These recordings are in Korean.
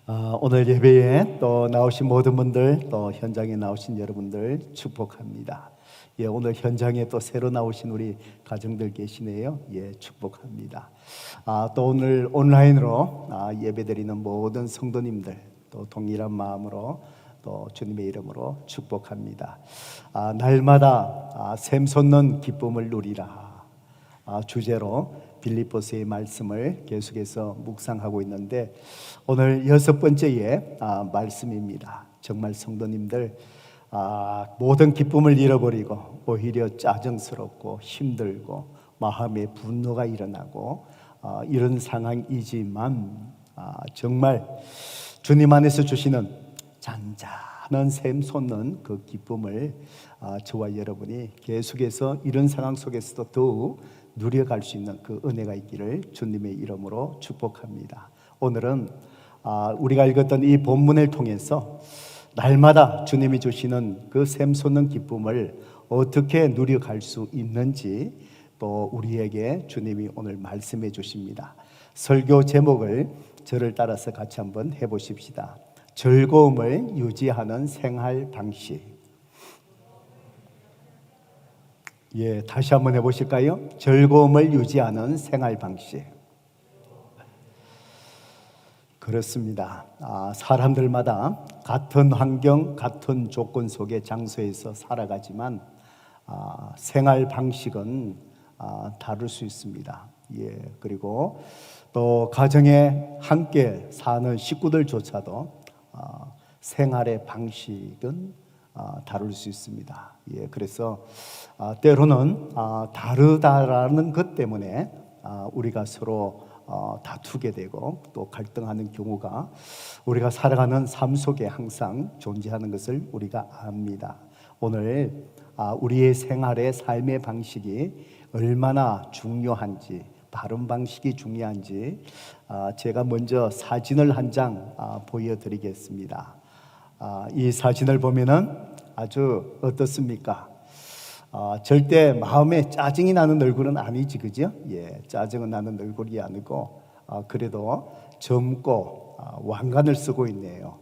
오늘 예배에 또 나오신 모든 분들, 또 현장에 나오신 여러분들 축복합니다. 오늘 현장에 또 새로 나오신 우리 가정들 계시네요. 축복합니다. 또 오늘 온라인으로 예배드리는 모든 성도님들 또 동일한 마음으로 또 주님의 이름으로 축복합니다. 날마다 샘솟는 기쁨을 누리라 주제로 빌립보서의 말씀을 계속해서 묵상하고 있는데 오늘 6번째의 말씀입니다. 정말 성도님들 모든 기쁨을 잃어버리고 오히려 짜증스럽고 힘들고 마음에 분노가 일어나고 이런 상황이지만 정말 주님 안에서 주시는 잔잔한 샘솟는 그 기쁨을 저와 여러분이 계속해서 이런 상황 속에서도 더욱 누려갈 수 있는 그 은혜가 있기를 주님의 이름으로 축복합니다. 오늘은 우리가 읽었던 이 본문을 통해서 날마다 주님이 주시는 그 샘솟는 기쁨을 어떻게 누려갈 수 있는지 또 우리에게 주님이 오늘 말씀해 주십니다. 설교 제목을 저를 따라서 같이 한번 해보십시다. 즐거움을 유지하는 생활 방식. 다시 한번 해보실까요? 즐거움을 유지하는 생활 방식. 그렇습니다. 사람들마다 같은 환경, 같은 조건 속의 장소에서 살아가지만 생활 방식은 다를 수 있습니다. 그리고 또 가정에 함께 사는 식구들조차도 생활의 방식은 다룰 수 있습니다. 그래서 때로는 다르다라는 것 때문에 우리가 서로 다투게 되고 또 갈등하는 경우가 우리가 살아가는 삶 속에 항상 존재하는 것을 우리가 압니다. 오늘 우리의 생활의 삶의 방식이 얼마나 중요한지, 바른 방식이 중요한지 제가 먼저 사진을 한 장 보여드리겠습니다. 이 사진을 보면은 아주 어떻습니까? 절대 마음에 짜증이 나는 얼굴은 아니지, 그죠? 짜증은 나는 얼굴이 아니고 그래도 젊고 왕관을 쓰고 있네요.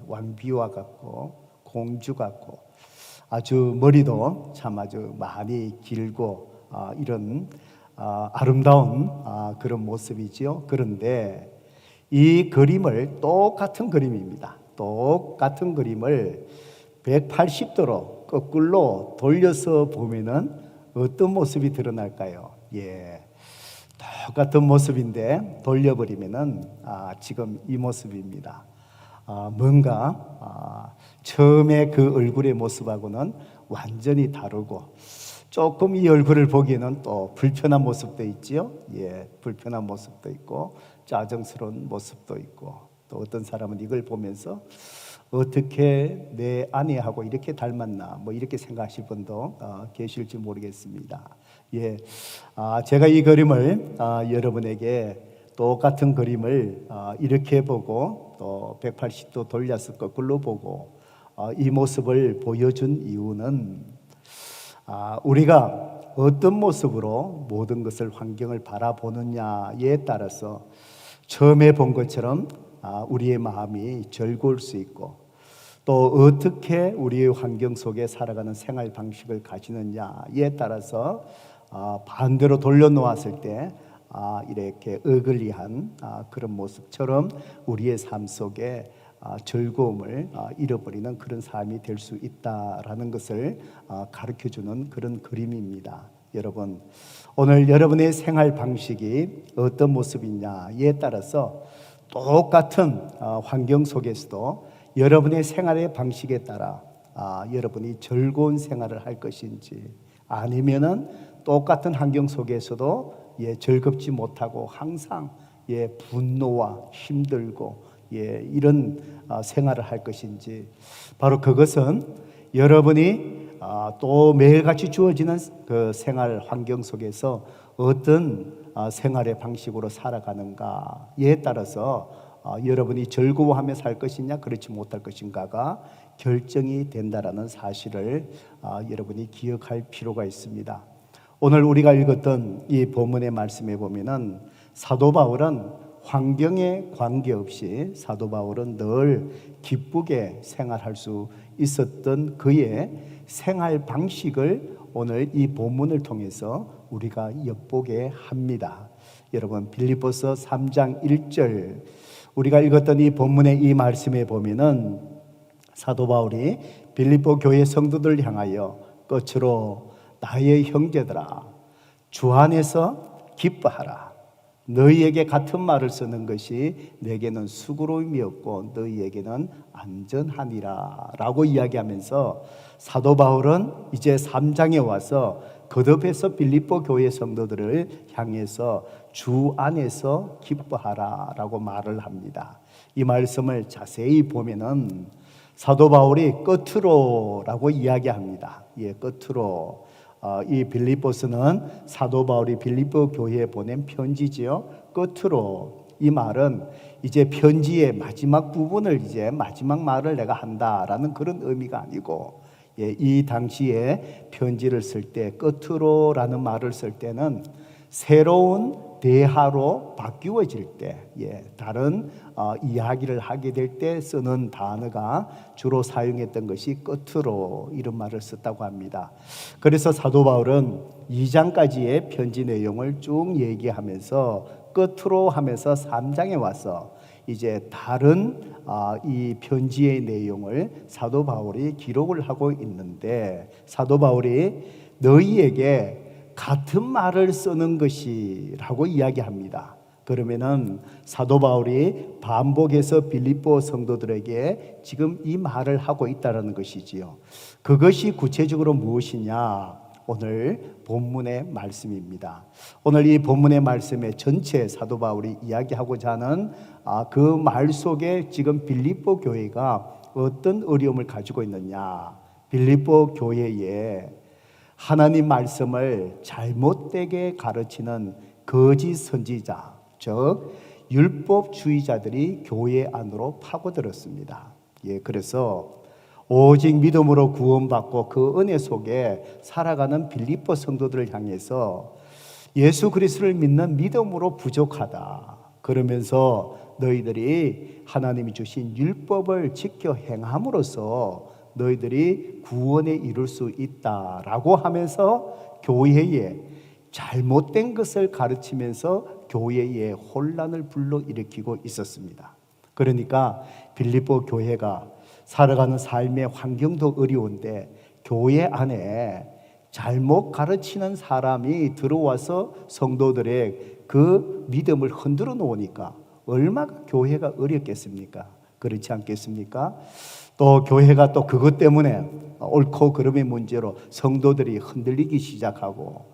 왕비와 같고 공주 같고 아주 머리도 참 아주 많이 길고 이런 아름다운 그런 모습이지요. 그런데 이 그림을 똑같은 그림입니다. 똑같은 그림을 180도로 거꾸로 돌려서 보면은 어떤 모습이 드러날까요? 똑같은 모습인데 돌려버리면은 지금 이 모습입니다. 뭔가 처음에 그 얼굴의 모습하고는 완전히 다르고 조금 이 얼굴을 보기에는 또 불편한 모습도 있지요. 불편한 모습도 있고 짜증스러운 모습도 있고 또 어떤 사람은 이걸 보면서 어떻게 내 아내하고 이렇게 닮았나 이렇게 생각하실 분도 계실지 모르겠습니다. 제가 이 그림을 여러분에게 똑같은 그림을 이렇게 보고 또 180도 돌려서 거꾸로 보고 이 모습을 보여준 이유는 우리가 어떤 모습으로 모든 것을 환경을 바라보느냐에 따라서 처음에 본 것처럼 우리의 마음이 즐거울 수 있고 또 어떻게 우리의 환경 속에 살아가는 생활 방식을 가지느냐에 따라서 반대로 돌려놓았을 때 이렇게 어글리한 그런 모습처럼 우리의 삶 속에 즐거움을 잃어버리는 그런 삶이 될 수 있다라는 것을 가르쳐주는 그런 그림입니다. 여러분, 오늘 여러분의 생활 방식이 어떤 모습이냐에 따라서 똑같은 환경 속에서도 여러분의 생활의 방식에 따라 여러분이 즐거운 생활을 할 것인지 아니면은 똑같은 환경 속에서도 즐겁지 못하고 항상 분노와 힘들고 이런 생활을 할 것인지 바로 그것은 여러분이 또 매일같이 주어지는 그 생활 환경 속에서 어떤 생활의 방식으로 살아가는가에 따라서 여러분이 즐거워하며 살 것이냐 그렇지 못할 것인가가 결정이 된다라는 사실을 여러분이 기억할 필요가 있습니다. 오늘 우리가 읽었던 이 본문의 말씀에 보면은 사도 바울은 환경에 관계없이 사도 바울은 늘 기쁘게 생활할 수 있었던 그의 생활 방식을 오늘 이 본문을 통해서 우리가 엿보게 합니다. 여러분, 빌립보서 3장 1절 우리가 읽었던 이 본문의 이 말씀에 보면은 사도 바울이 빌립보 교회 성도들 향하여 끝으로 나의 형제들아 주 안에서 기뻐하라. 너희에게 같은 말을 쓰는 것이 내게는 수고로움이 없고 너희에게는 안전하니라 라고 이야기하면서 사도 바울은 이제 3장에 와서 거듭해서 빌립보 교회 성도들을 향해서 주 안에서 기뻐하라 라고 말을 합니다. 이 말씀을 자세히 보면은 사도 바울이 끝으로 라고 이야기합니다. 예, 끝으로. 이 빌립보서는 사도 바울이 빌립보 교회에 보낸 편지지요. 끝으로 이 말은 이제 편지의 마지막 부분을 이제 마지막 말을 내가 한다라는 그런 의미가 아니고, 예, 이 당시에 편지를 쓸 때 끝으로라는 말을 쓸 때는 새로운 대하로 바뀌어질 때, 예, 다른 이야기를 하게 될 때 쓰는 단어가 주로 사용했던 것이 끝으로 이런 말을 썼다고 합니다. 그래서 사도 바울은 2장까지의 편지 내용을 쭉 얘기하면서 끝으로 하면서 3장에 와서 이제 다른 이 편지의 내용을 사도 바울이 기록을 하고 있는데, 사도 바울이 너희에게 같은 말을 쓰는 것이라고 이야기합니다. 그러면은 사도 바울이 반복해서 빌립보 성도들에게 지금 이 말을 하고 있다는 것이지요. 그것이 구체적으로 무엇이냐? 오늘 본문의 말씀입니다. 오늘 이 본문의 말씀의 전체 사도 바울이 이야기하고자 하는 그 말 속에 지금 빌립보 교회가 어떤 어려움을 가지고 있느냐? 빌립보 교회에 하나님 말씀을 잘못되게 가르치는 거짓 선지자, 즉 율법주의자들이 교회 안으로 파고들었습니다. 예, 그래서 오직 믿음으로 구원받고 그 은혜 속에 살아가는 빌립보 성도들을 향해서 예수 그리스도를 믿는 믿음으로 부족하다. 그러면서 너희들이 하나님이 주신 율법을 지켜 행함으로써 너희들이 구원에 이룰 수 있다라고 하면서 교회에 잘못된 것을 가르치면서 교회에 혼란을 불러일으키고 있었습니다. 그러니까 빌립보 교회가 살아가는 삶의 환경도 어려운데 교회 안에 잘못 가르치는 사람이 들어와서 성도들의 그 믿음을 흔들어 놓으니까 얼마나 교회가 어렵겠습니까? 그렇지 않겠습니까? 또 교회가 또 그것 때문에 옳고 그름의 문제로 성도들이 흔들리기 시작하고,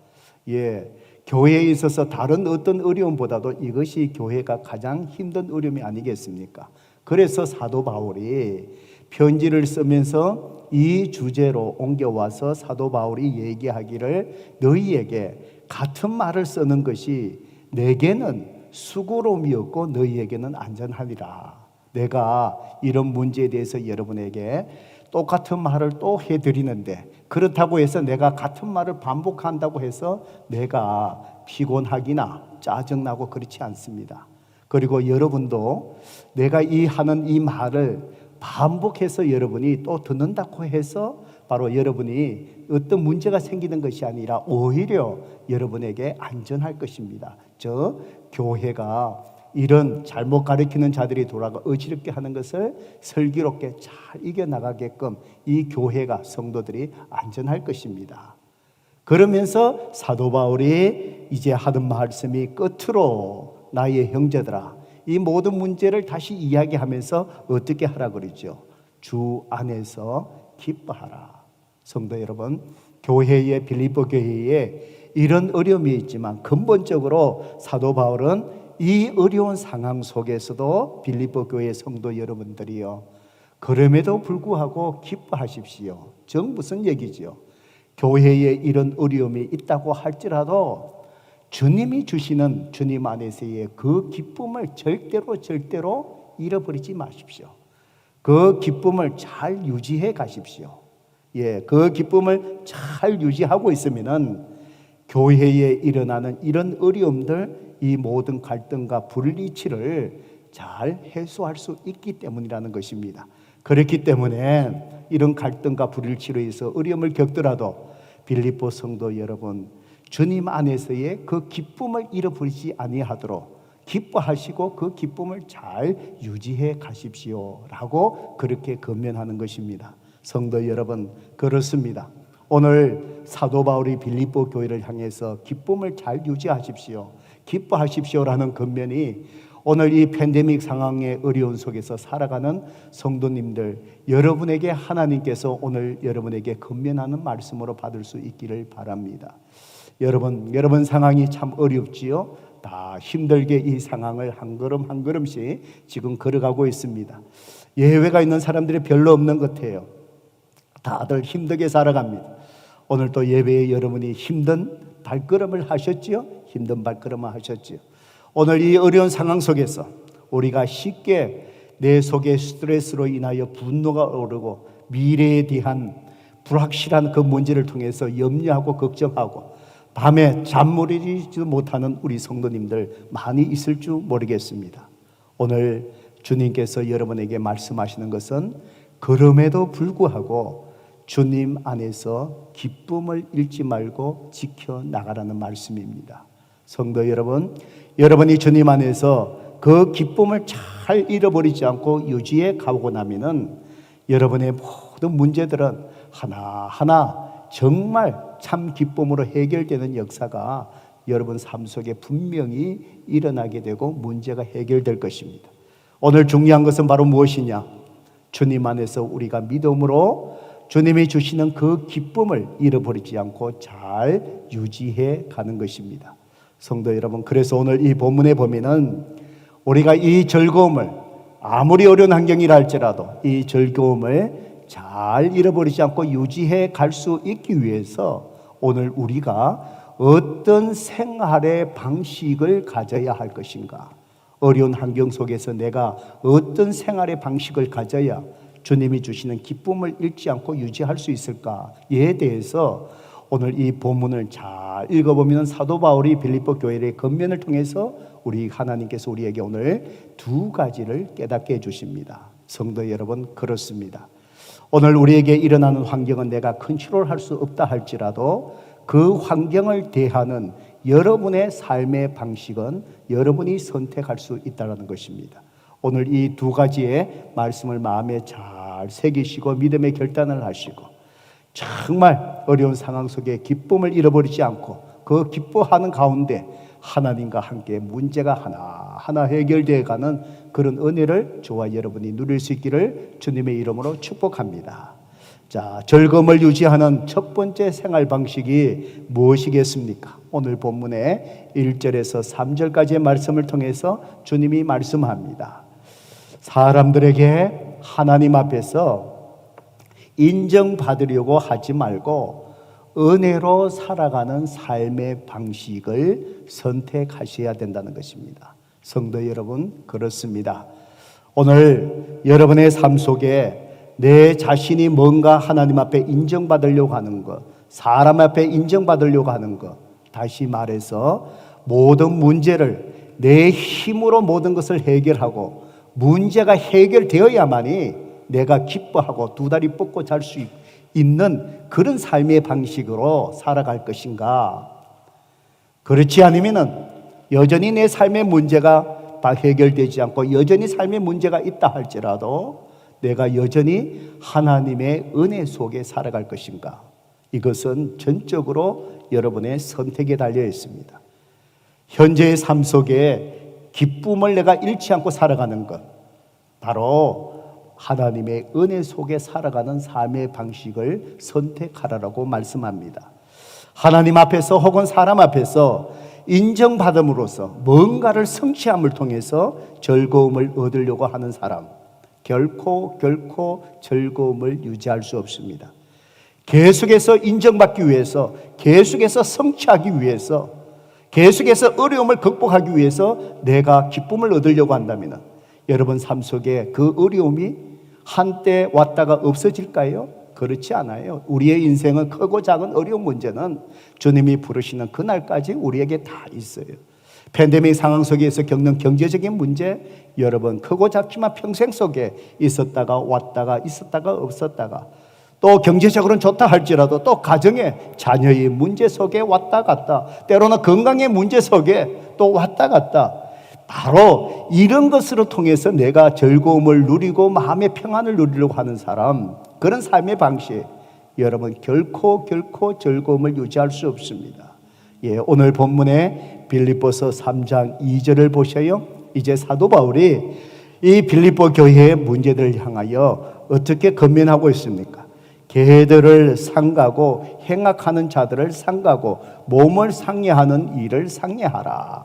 예, 교회에 있어서 다른 어떤 어려움보다도 이것이 교회가 가장 힘든 어려움이 아니겠습니까? 그래서 사도 바울이 편지를 쓰면서 이 주제로 옮겨와서 사도 바울이 얘기하기를 너희에게 같은 말을 쓰는 것이 내게는 수고로움이었고 너희에게는 안전하리라. 내가 이런 문제에 대해서 여러분에게 똑같은 말을 또 해드리는데, 그렇다고 해서 내가 같은 말을 반복한다고 해서 내가 피곤하기나 짜증나고 그렇지 않습니다. 그리고 여러분도 내가 하는 이 말을 반복해서 여러분이 또 듣는다고 해서 바로 여러분이 어떤 문제가 생기는 것이 아니라 오히려 여러분에게 안전할 것입니다. 교회가 이런 잘못 가르치는 자들이 돌아가 어지럽게 하는 것을 슬기롭게 잘 이겨나가게끔 이 교회가, 성도들이 안전할 것입니다. 그러면서 사도 바울이 이제 하던 말씀이 끝으로 나의 형제들아, 이 모든 문제를 다시 이야기하면서 어떻게 하라 그러죠? 주 안에서 기뻐하라. 성도 여러분, 교회에, 빌립보 교회에 이런 어려움이 있지만 근본적으로 사도 바울은 이 어려운 상황 속에서도 빌립보 교회 성도 여러분들이요, 그럼에도 불구하고 기뻐하십시오. 정 무슨 얘기지요? 교회에 이런 어려움이 있다고 할지라도 주님이 주시는 주님 안에서의 그 기쁨을 절대로 잃어버리지 마십시오. 그 기쁨을 잘 유지해 가십시오. 예, 그 기쁨을 잘 유지하고 있으면은 교회에 일어나는 이런 어려움들, 이 모든 갈등과 불일치를 잘 해소할 수 있기 때문이라는 것입니다. 그렇기 때문에 이런 갈등과 불일치로 해서 어려움을 겪더라도 빌립보 성도 여러분, 주님 안에서의 그 기쁨을 잃어버리지 아니하도록 기뻐하시고 그 기쁨을 잘 유지해 가십시오 라고 그렇게 권면하는 것입니다. 성도 여러분, 그렇습니다. 오늘 사도 바울이 빌립보 교회를 향해서 기쁨을 잘 유지하십시오, 기뻐하십시오라는 권면이 오늘 이 팬데믹 상황의 어려운 속에서 살아가는 성도님들, 여러분에게 하나님께서 오늘 여러분에게 권면하는 말씀으로 받을 수 있기를 바랍니다. 여러분 상황이 참 어렵지요. 다 힘들게 이 상황을 한 걸음 한 걸음씩 지금 걸어가고 있습니다. 예외가 있는 사람들이 별로 없는 것 같아요. 다들 힘들게 살아갑니다. 오늘 또 예배에 여러분이 힘든 발걸음을 하셨지요? 힘든 발걸음을 하셨지요? 오늘 이 어려운 상황 속에서 우리가 쉽게 내 속에 스트레스로 인하여 분노가 오르고 미래에 대한 불확실한 그 문제를 통해서 염려하고 걱정하고 밤에 잠mol이지도 못하는 우리 성도님들 많이 있을 줄 모르겠습니다. 오늘 주님께서 여러분에게 말씀하시는 것은 그럼에도 불구하고 주님 안에서 기쁨을 잃지 말고 지켜나가라는 말씀입니다. 성도 여러분, 여러분이 주님 안에서 그 기쁨을 잘 잃어버리지 않고 유지해 가고 나면은 여러분의 모든 문제들은 하나하나 정말 참 기쁨으로 해결되는 역사가 여러분 삶 속에 분명히 일어나게 되고 문제가 해결될 것입니다. 오늘 중요한 것은 바로 무엇이냐? 주님 안에서 우리가 믿음으로 주님이 주시는 그 기쁨을 잃어버리지 않고 잘 유지해 가는 것입니다. 성도 여러분, 그래서 오늘 이 본문에 보면은 우리가 이 즐거움을 아무리 어려운 환경이라 할지라도 이 즐거움을 잘 잃어버리지 않고 유지해 갈 수 있기 위해서 오늘 우리가 어떤 생활의 방식을 가져야 할 것인가, 어려운 환경 속에서 내가 어떤 생활의 방식을 가져야 주님이 주시는 기쁨을 잃지 않고 유지할 수 있을까에 대해서 오늘 이 본문을 잘 읽어보면 사도 바울이 빌립보 교회의 권면을 통해서 우리 하나님께서 우리에게 오늘 두 가지를 깨닫게 해주십니다. 성도 여러분, 그렇습니다. 오늘 우리에게 일어나는 환경은 내가 컨트롤할 수 없다 할지라도 그 환경을 대하는 여러분의 삶의 방식은 여러분이 선택할 수 있다는 것입니다. 오늘 이 두 가지의 말씀을 마음에 잘 새기시고 믿음의 결단을 하시고 정말 어려운 상황 속에 기쁨을 잃어버리지 않고 그 기뻐하는 가운데 하나님과 함께 문제가 하나하나 해결되어 가는 그런 은혜를 저와 여러분이 누릴 수 있기를 주님의 이름으로 축복합니다. 자, 즐거움을 유지하는 첫 번째 생활 방식이 무엇이겠습니까? 오늘 본문의 1절에서 3절까지의 말씀을 통해서 주님이 말씀합니다. 사람들에게 하나님 앞에서 인정받으려고 하지 말고 은혜로 살아가는 삶의 방식을 선택하셔야 된다는 것입니다. 성도 여러분, 그렇습니다. 오늘 여러분의 삶 속에 내 자신이 뭔가 하나님 앞에 인정받으려고 하는 것, 사람 앞에 인정받으려고 하는 것, 다시 말해서 모든 문제를 내 힘으로 모든 것을 해결하고 문제가 해결되어야만이 내가 기뻐하고 두 다리 뻗고 잘 수 있는 그런 삶의 방식으로 살아갈 것인가? 그렇지 않으면은 여전히 내 삶의 문제가 다 해결되지 않고 여전히 삶의 문제가 있다 할지라도 내가 여전히 하나님의 은혜 속에 살아갈 것인가? 이것은 전적으로 여러분의 선택에 달려 있습니다. 현재의 삶 속에 기쁨을 내가 잃지 않고 살아가는 것, 바로 하나님의 은혜 속에 살아가는 삶의 방식을 선택하라고 말씀합니다. 하나님 앞에서 혹은 사람 앞에서 인정받음으로써 뭔가를 성취함을 통해서 즐거움을 얻으려고 하는 사람, 결코 즐거움을 유지할 수 없습니다. 계속해서 인정받기 위해서, 계속해서 성취하기 위해서, 계속해서 어려움을 극복하기 위해서 내가 기쁨을 얻으려고 한다면 여러분 삶 속에 그 어려움이 한때 왔다가 없어질까요? 그렇지 않아요. 우리의 인생은 크고 작은 어려운 문제는 주님이 부르시는 그날까지 우리에게 다 있어요. 팬데믹 상황 속에서 겪는 경제적인 문제, 여러분 크고 작지만 평생 속에 있었다가 왔다가 있었다가 없었다가, 또 경제적으로는 좋다 할지라도 또 가정의 자녀의 문제 속에 왔다 갔다, 때로는 건강의 문제 속에 또 왔다 갔다, 바로 이런 것으로 통해서 내가 즐거움을 누리고 마음의 평안을 누리려고 하는 사람, 그런 삶의 방식, 여러분 결코 즐거움을 유지할 수 없습니다. 오늘 본문에 빌립보서 3장 2절을 보셔요. 이제 사도 바울이 이 빌립보 교회의 문제들을 향하여 어떻게 권면하고 있습니까? 개들을 상가고 행악하는 자들을 상가고 몸을 상해하는 일을 상해하라.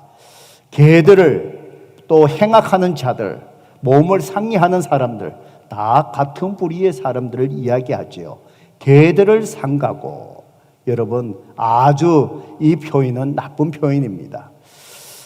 개들을 또 행악하는 자들, 몸을 상해하는 사람들, 다 같은 부류의 사람들을 이야기하지요. 개들을 상가고, 여러분 아주 이 표현은 나쁜 표현입니다.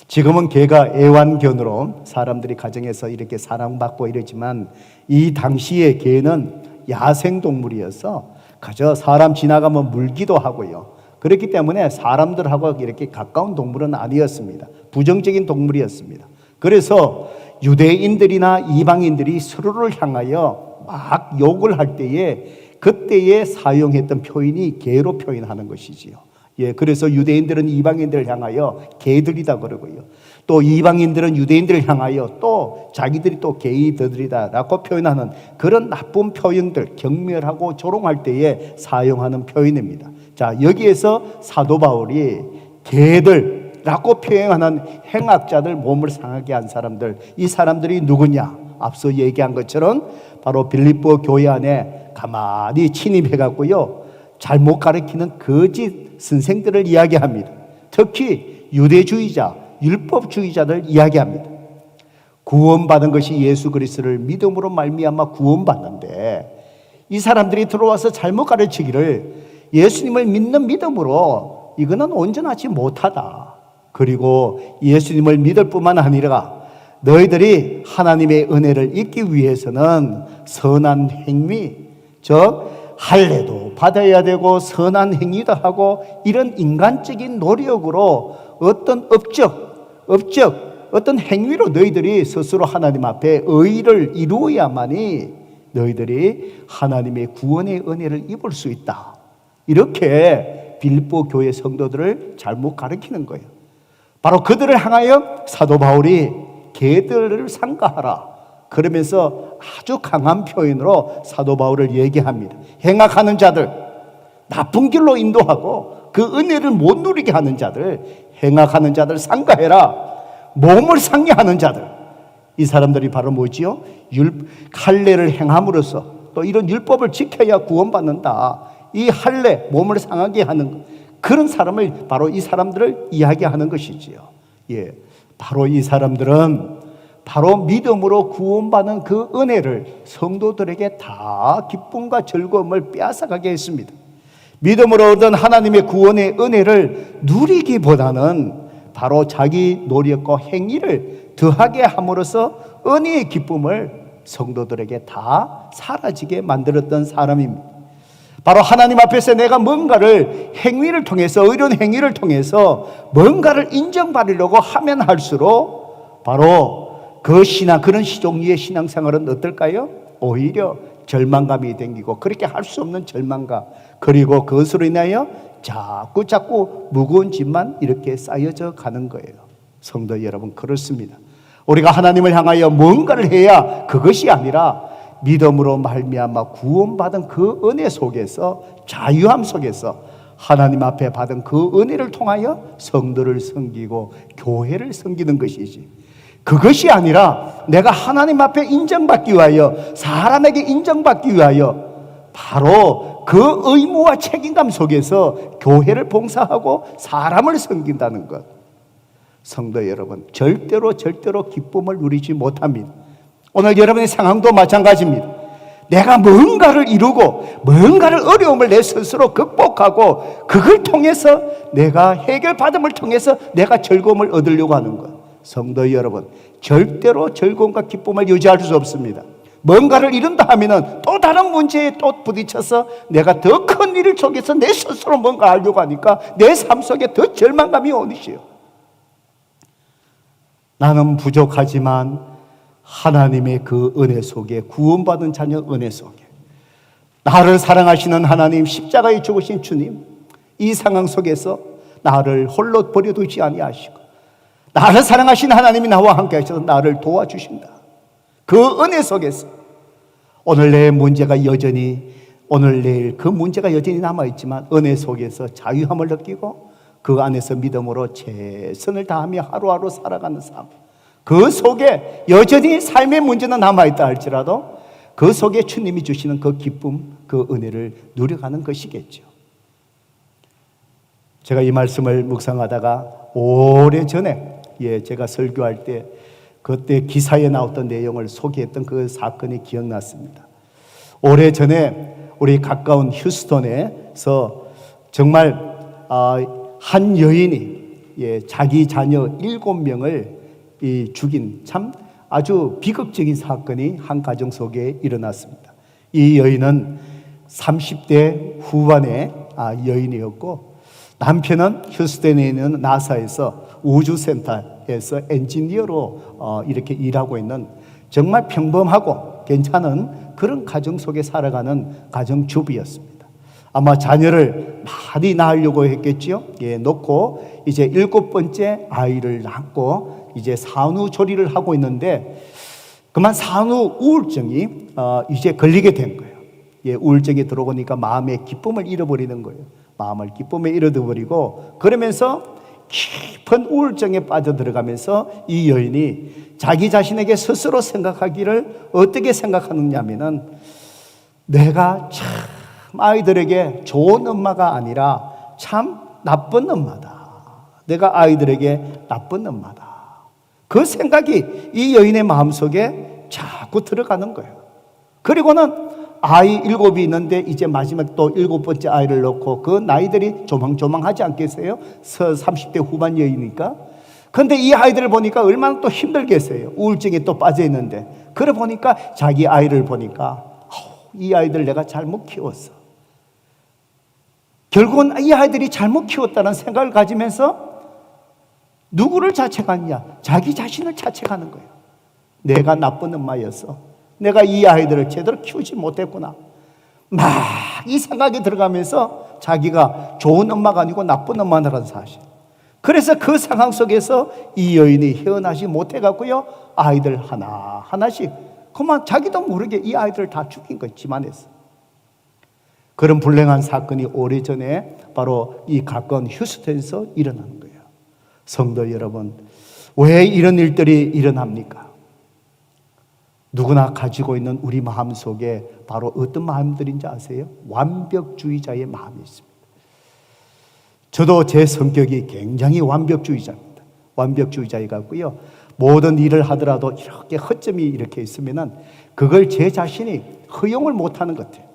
지금은 개가 애완견으로 사람들이 가정에서 이렇게 사랑받고 이러지만, 이 당시의 개는 야생동물이어서 그저 사람 지나가면 물기도 하고요. 그렇기 때문에 사람들하고 이렇게 가까운 동물은 아니었습니다. 부정적인 동물이었습니다. 그래서 유대인들이나 이방인들이 서로를 향하여 막 욕을 할 때에 그때에 사용했던 표현이 개로 표현하는 것이지요. 그래서 유대인들은 이방인들을 향하여 개들이다 그러고요. 또 이방인들은 유대인들을 향하여 또 자기들이 또 게이들이다라고 표현하는 그런 나쁜 표현들, 경멸하고 조롱할 때에 사용하는 표현입니다. 자, 여기에서 사도 바울이 개들라고 표현하는 행악자들, 몸을 상하게 한 사람들, 이 사람들이 누구냐? 앞서 얘기한 것처럼 바로 빌립보 교회 안에 가만히 침입해 갖고요, 잘못 가르치는 거짓 선생들을 이야기합니다. 특히 유대주의자, 율법주의자들 이야기합니다. 구원받은 것이 예수 그리스도를 믿음으로 말미암아 구원받는데, 이 사람들이 들어와서 잘못 가르치기를 예수님을 믿는 믿음으로 이거는 온전하지 못하다. 그리고 예수님을 믿을 뿐만 아니라 너희들이 하나님의 은혜를 잊기 위해서는 선한 행위, 즉 할례도 받아야 되고 선한 행위도 하고, 이런 인간적인 노력으로 어떤 업적, 어떤 행위로 너희들이 스스로 하나님 앞에 의를 이루어야만이 너희들이 하나님의 구원의 은혜를 입을 수 있다. 이렇게 빌립보 교회 성도들을 잘못 가르치는 거예요. 바로 그들을 향하여 사도 바울이 개들을 상가하라 그러면서 아주 강한 표현으로 사도 바울을 얘기합니다. 행악하는 자들, 나쁜 길로 인도하고 그 은혜를 못 누리게 하는 자들, 행악하는 자들 상가해라. 몸을 상해하는 자들, 이 사람들이 바로 뭐지요? 할례를 행함으로써 또 이런 율법을 지켜야 구원받는다. 이 할례, 몸을 상하게 하는 그런 사람을, 바로 이 사람들을 이야기하는 것이지요. 바로 이 사람들은 바로 믿음으로 구원받는 그 은혜를 성도들에게 다 기쁨과 즐거움을 빼앗아가게 했습니다. 믿음으로 얻은 하나님의 구원의 은혜를 누리기보다는 바로 자기 노력과 행위를 더하게 함으로써 은혜의 기쁨을 성도들에게 다 사라지게 만들었던 사람입니다. 바로 하나님 앞에서 내가 뭔가를 행위를 통해서, 의로운 행위를 통해서 뭔가를 인정받으려고 하면 할수록 바로 그 신앙, 그런 종류의 신앙생활은 어떨까요? 오히려 절망감이 생기고, 그렇게 할 수 없는 절망감, 그리고 그것으로 인하여 자꾸 무거운 짐만 이렇게 쌓여져 가는 거예요. 성도 여러분, 그렇습니다. 우리가 하나님을 향하여 뭔가를 해야 그것이 아니라 믿음으로 말미암아 구원받은 그 은혜 속에서, 자유함 속에서 하나님 앞에 받은 그 은혜를 통하여 성도를 섬기고 교회를 섬기는 것이지, 그것이 아니라 내가 하나님 앞에 인정받기 위하여, 사람에게 인정받기 위하여 바로 그 의무와 책임감 속에서 교회를 봉사하고 사람을 섬긴다는 것, 성도 여러분, 절대로 기쁨을 누리지 못합니다. 오늘 여러분의 상황도 마찬가지입니다. 내가 뭔가를 이루고 뭔가를 어려움을 내 스스로 극복하고 그걸 통해서 내가 해결받음을 통해서 내가 즐거움을 얻으려고 하는 것, 성도 여러분, 절대로 즐거움과 기쁨을 유지할 수 없습니다. 뭔가를 이룬다 하면은 또 다른 문제에 또 부딪혀서 내가 더 큰 일을 속에서 내 스스로 뭔가 알려고 하니까 내 삶 속에 더 절망감이 오니시요. 나는 부족하지만 하나님의 그 은혜 속에, 구원받은 자녀 은혜 속에, 나를 사랑하시는 하나님, 십자가에 죽으신 주님, 이 상황 속에서 나를 홀로 버려두지 아니하시고 나를 사랑하신 하나님이 나와 함께 하셔서 나를 도와주신다. 그 은혜 속에서 오늘 내 문제가 여전히, 오늘 내일 그 문제가 여전히 남아있지만 은혜 속에서 자유함을 느끼고 그 안에서 믿음으로 최선을 다하며 하루하루 살아가는 삶, 그 속에 여전히 삶의 문제는 남아있다 할지라도 그 속에 주님이 주시는 그 기쁨, 그 은혜를 누려가는 것이겠죠. 제가 이 말씀을 묵상하다가 오래전에 제가 설교할 때 그때 기사에 나왔던 내용을 소개했던 그 사건이 기억났습니다. 오래전에 우리 가까운 휴스턴에서 정말 한 여인이 자기 자녀 7명을 죽인 참 아주 비극적인 사건이 한 가정 속에 일어났습니다. 이 여인은 30대 후반의 여인이었고 남편은 휴스턴에 있는 나사에서 우주센터에서 엔지니어로 이렇게 일하고 있는 정말 평범하고 괜찮은 그런 가정 속에 살아가는 가정주부였습니다. 아마 자녀를 많이 낳으려고 했겠지요. 놓고 이제 7번째 아이를 낳고 이제 산후조리를 하고 있는데 그만 산후 우울증이 이제 걸리게 된 거예요. 우울증이 들어오니까 마음의 기쁨을 잃어버리는 거예요. 마음을 기쁨에 잃어버리고 그러면서 깊은 우울증에 빠져들어가면서 이 여인이 자기 자신에게 스스로 생각하기를 어떻게 생각하느냐 하면은 내가 참 아이들에게 좋은 엄마가 아니라 참 나쁜 엄마다. 내가 아이들에게 나쁜 엄마다. 그 생각이 이 여인의 마음속에 자꾸 들어가는 거예요. 그리고는 아이 7이 있는데 이제 마지막 또 7번째 아이를 넣고 그 나이들이 조망조망하지 않겠어요? 30대 후반 여인이니까. 근데 이 아이들을 보니까 얼마나 또 힘들겠어요. 우울증에 또 빠져 있는데. 그래 보니까 자기 아이를 보니까 이 아이들 내가 잘못 키웠어. 결국은 이 아이들이 잘못 키웠다는 생각을 가지면서 누구를 자책하느냐? 자기 자신을 자책하는 거예요. 내가 나쁜 엄마였어. 내가 이 아이들을 제대로 키우지 못했구나. 막 이 생각이 들어가면서 자기가 좋은 엄마가 아니고 나쁜 엄마라는 사실. 그래서 그 상황 속에서 이 여인이 헤어나지 못해갖고요, 아이들 하나씩 그만 자기도 모르게 이 아이들을 다 죽인 거예요. 집안에서. 그런 불행한 사건이 오래전에 바로 이 가까운 휴스턴에서 일어나는 거예요. 성도 여러분, 왜 이런 일들이 일어납니까? 누구나 가지고 있는 우리 마음 속에 바로 어떤 마음들인지 아세요? 완벽주의자의 마음이 있습니다. 저도 제 성격이 굉장히 완벽주의자입니다. 완벽주의자에 같고요. 모든 일을 하더라도 이렇게 허점이 이렇게 있으면은 그걸 제 자신이 허용을 못하는 것 같아요.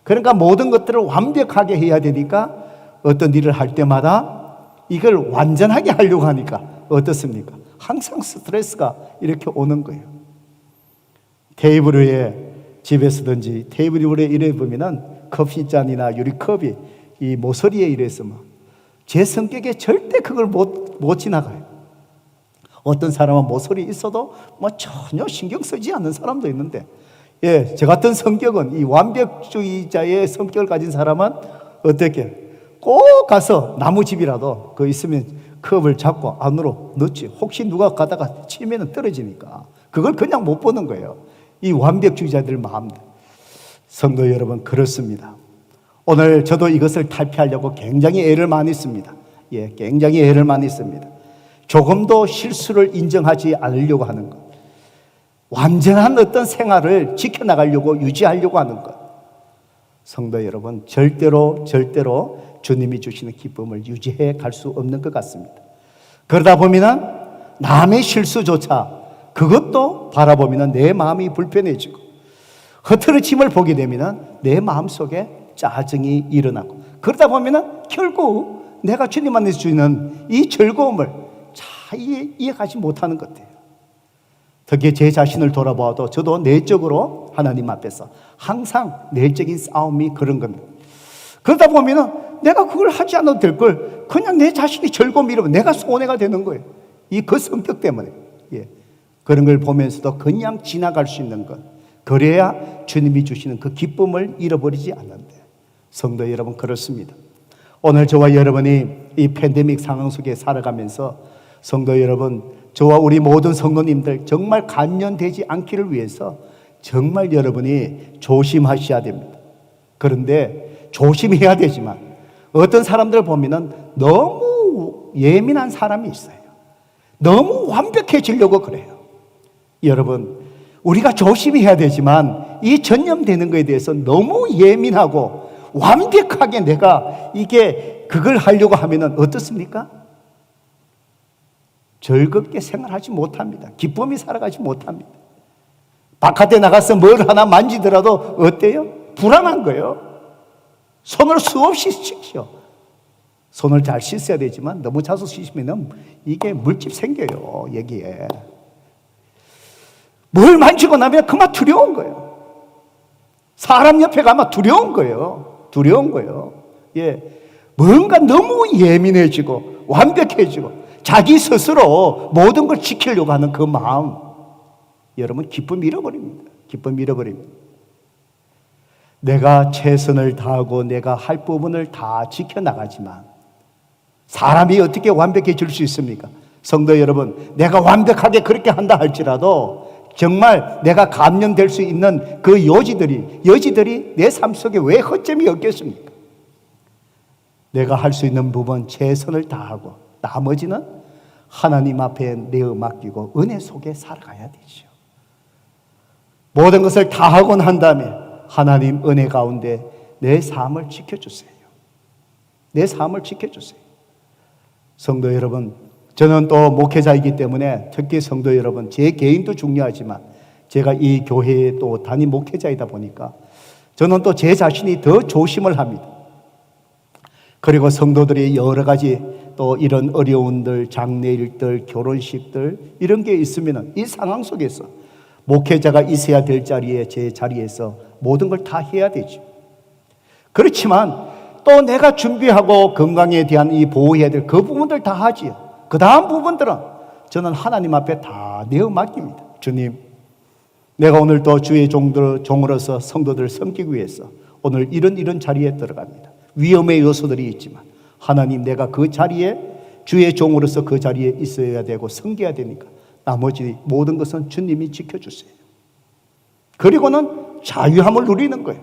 그러니까 모든 것들을 완벽하게 해야 되니까 어떤 일을 할 때마다 이걸 완전하게 하려고 하니까 어떻습니까? 항상 스트레스가 이렇게 오는 거예요. 테이블 위에 집에서든지 테이블 위에 이래 보면은 커피잔이나 유리컵이 이 모서리에 이랬으면 제 성격에 절대 그걸 못 지나가요. 어떤 사람은 모서리 있어도 뭐 전혀 신경 쓰지 않는 사람도 있는데, 저 같은 성격은 이 완벽주의자의 성격을 가진 사람은 어떻게 꼭 가서 나무집이라도 그 있으면 컵을 잡고 안으로 넣지. 혹시 누가 가다가 치면은 떨어지니까 그걸 그냥 못 보는 거예요. 이 완벽주의자들 마음들. 성도 여러분, 그렇습니다. 오늘 저도 이것을 탈피하려고 굉장히 애를 많이 씁니다. 굉장히 애를 많이 씁니다. 조금도 실수를 인정하지 않으려고 하는 것. 완전한 어떤 생활을 지켜나가려고 유지하려고 하는 것. 성도 여러분, 절대로 주님이 주시는 기쁨을 유지해 갈 수 없는 것 같습니다. 그러다 보면은 남의 실수조차 그것도 바라보면 내 마음이 불편해지고 흐트러짐을 보게 되면 내 마음속에 짜증이 일어나고 그러다 보면 결국 내가 주님 안에서 주는 이 즐거움을 잘 이해하지 못하는 것 같아요. 특히 제 자신을 돌아봐도 저도 내적으로 하나님 앞에서. 항상 내적인 싸움이 그런 겁니다. 그러다 보면은 내가 그걸 하지 않아도 될 걸 그냥 내 자신이 즐거움 이러면 내가 손해가 되는 거예요. 이 그 성격 때문에. 예. 그런 걸 보면서도 그냥 지나갈 수 있는 것. 그래야 주님이 주시는 그 기쁨을 잃어버리지 않는데. 성도 여러분, 그렇습니다. 오늘 저와 여러분이 이 팬데믹 상황 속에 살아가면서 성도 여러분, 저와 우리 모든 성도님들 정말 감염되지 않기를 위해서 정말 여러분이 조심하셔야 됩니다. 그런데 조심해야 되지만 어떤 사람들 보면은 너무 예민한 사람이 있어요. 너무 완벽해지려고 그래요. 여러분, 우리가 조심해야 되지만 이 전염되는 것에 대해서 너무 예민하고 완벽하게 내가 그걸 하려고 하면은 어떻습니까? 즐겁게 생활하지 못합니다. 기쁨이 살아가지 못합니다. 바깥에 나가서 뭘 하나 만지더라도 어때요? 불안한 거예요. 손을 수없이 씻죠. 손을 잘 씻어야 되지만 너무 자주 씻으면 이게 물집 생겨요. 여기에 뭘 만지고 나면 그만 두려운 거예요. 사람 옆에 가면 두려운 거예요. 두려운 거예요. 예, 뭔가 너무 예민해지고 완벽해지고 자기 스스로 모든 걸 지키려고 하는 그 마음, 여러분 기쁨 잃어버립니다. 기쁨 잃어버립니다. 내가 최선을 다하고 내가 할 부분을 다 지켜나가지만 사람이 어떻게 완벽해질 수 있습니까? 성도 여러분, 내가 완벽하게 그렇게 한다 할지라도 정말 내가 감염될 수 있는 그 여지들이 내 삶 속에 왜 허점이 없겠습니까? 내가 할 수 있는 부분 최선을 다하고 나머지는 하나님 앞에 내어 맡기고 은혜 속에 살아가야 되죠. 모든 것을 다 하고 난 다음에 하나님 은혜 가운데 내 삶을 지켜주세요. 내 삶을 지켜주세요. 성도 여러분, 저는 또 목회자이기 때문에 특히 성도 여러분, 제 개인도 중요하지만 제가 이 교회의 또 담임 목회자이다 보니까 저는 또 제 자신이 더 조심을 합니다. 그리고 성도들이 여러 가지 또 이런 어려움들, 장례일들, 결혼식들 이런 게 있으면 이 상황 속에서 목회자가 있어야 될 자리에 제 자리에서 모든 걸 다 해야 되죠. 그렇지만 또 내가 준비하고 건강에 대한 이 보호해야 될 그 부분들 다 하지요. 그 다음 부분들은 저는 하나님 앞에 다 내어 맡깁니다. 주님, 내가 오늘 또 주의 종으로서 성도들을 섬기기 위해서 오늘 이런 자리에 들어갑니다. 위험의 요소들이 있지만 하나님, 내가 그 자리에 주의 종으로서 그 자리에 있어야 되고 섬겨야 되니까 나머지 모든 것은 주님이 지켜주세요. 그리고는 자유함을 누리는 거예요.